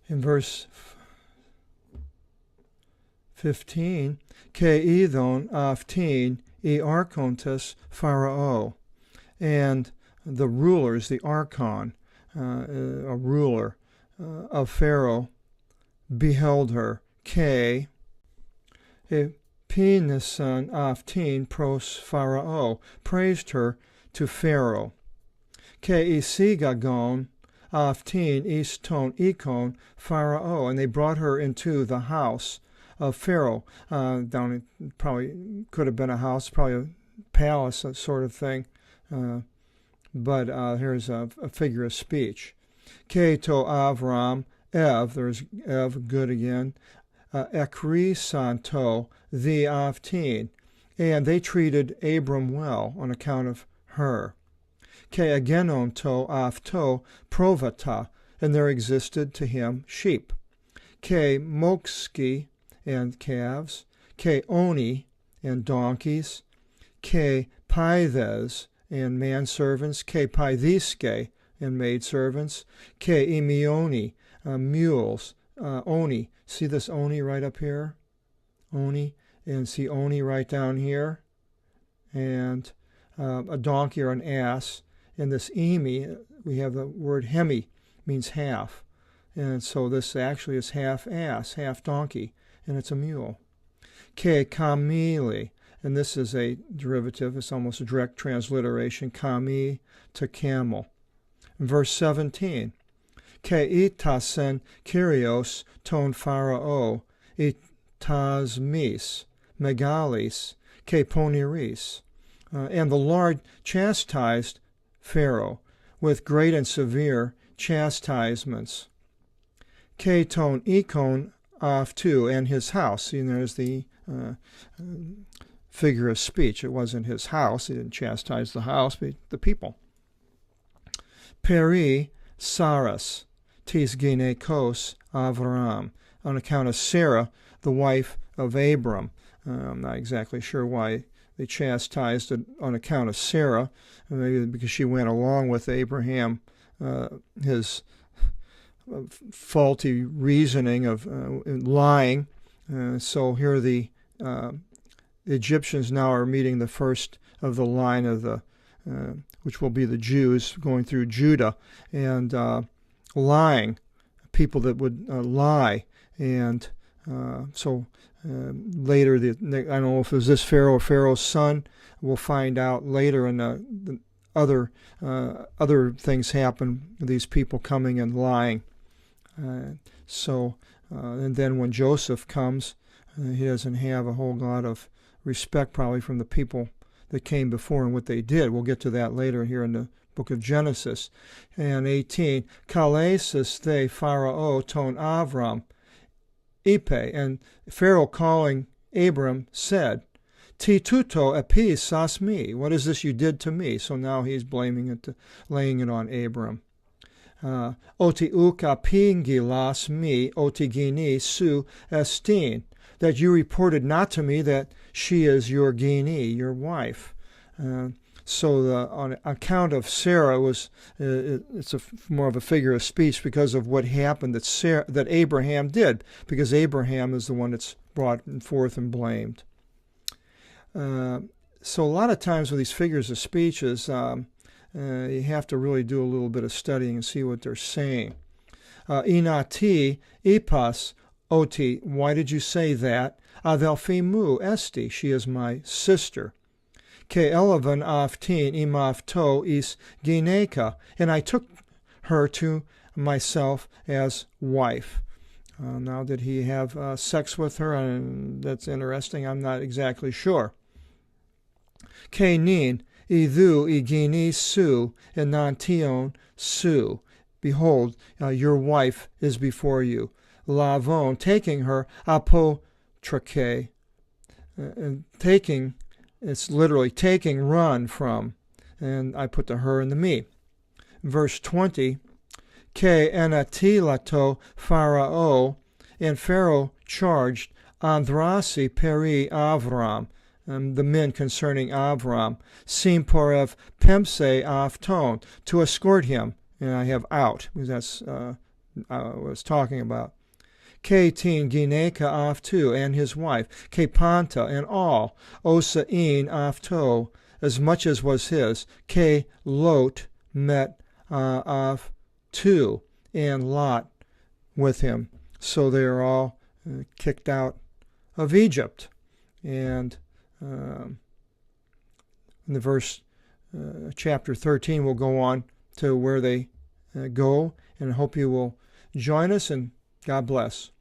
In verse 15, Ke idon aftin e archontes Pharao, and the rulers, the archon, a ruler of Pharaoh, beheld her. Ke penisan aftin pros Pharao, praised her to Pharaoh. Ke isigagon aftin iston ikon Pharao, and they brought her into the house of Pharaoh. Down, probably could have been a house, probably a palace, that sort of thing. But here's a figure of speech. Ke to Avram Ev, there's Ev, good again. Ekri santo the aftin, and they treated Abram well on account of her. Ke agenon to afto provata, and there existed to him sheep. Ke mokski, and calves. Ke oni, and donkeys. Ke paithes, and manservants. Ke paithiske, and maidservants. Ke imioni, mules. Oni, see this oni right up here? Oni, and see oni right down here? And a donkey or an ass. And this emi, we have the word hemi, means half. And so this actually is half ass, half donkey, and it's a mule. Ke kamili, and this is a derivative, it's almost a direct transliteration, kami to camel. Verse 17, Ke itasen kyrios ton Pharao, itasmis, megalis, ke poniris. And the Lord chastised Pharaoh with great and severe chastisements. Ke ton ikon of two, and his house. See, there's the figure of speech. It wasn't his house. He didn't chastise the house, but the people. Peri Saras, tis ginekos Avram, on account of Sarah, the wife of Abram. I'm not exactly sure why they chastised it on account of Sarah. Maybe because she went along with Abraham, his faulty reasoning of lying. So here the Egyptians now are meeting the first of the line of the, which will be the Jews going through Judah, and lying, people that would lie. And so later, I don't know if it was this Pharaoh or Pharaoh's son. We'll find out later, in the other things happen, these people coming and lying. And then when Joseph comes, he doesn't have a whole lot of respect probably from the people that came before and what they did. We'll get to that later here in the book of Genesis. And 18, Kalesis the Pharaoh ton Avram, Ipe, and Pharaoh calling Abram said, Ti tuto epis sas me, what is this you did to me? So now he's blaming it, laying it on Abram. Oti uka pingilas me otigini su estin, that you reported not to me that she is your gini, your wife. So on account of Sarah, it's more of a figure of speech because of what happened that Abraham did, because Abraham is the one that's brought forth and blamed. So a lot of times with these figures of speeches, you have to really do a little bit of studying and see what they're saying. Inati ipas oti, why did you say that? Adelfimu esti, she is my sister. Ke elavan aftin imafto is gineka, and I took her to myself as wife. Now, did he have sex with her? And that's interesting. I'm not exactly sure. Ke nin idu igini su enantion su. Behold, your wife is before you. Lavon, taking her, apotrake, taking, it's literally taking, run from, and I put the her and the me. Verse 20, Ke enatilato Pharao, and Pharaoh charged Andrasi peri Avram, the men concerning Avram, Simporev Pemse Avton, to escort him, and I have out, because that's was talking about. Ke tin gineka aftu, and his wife, Ke panta, and all, osa in afto, as much as was his, Ke lot met av two, and Lot with him. So they are all kicked out of Egypt. And in the verse, chapter 13 will go on to where they go, and I hope you will join us, and God bless.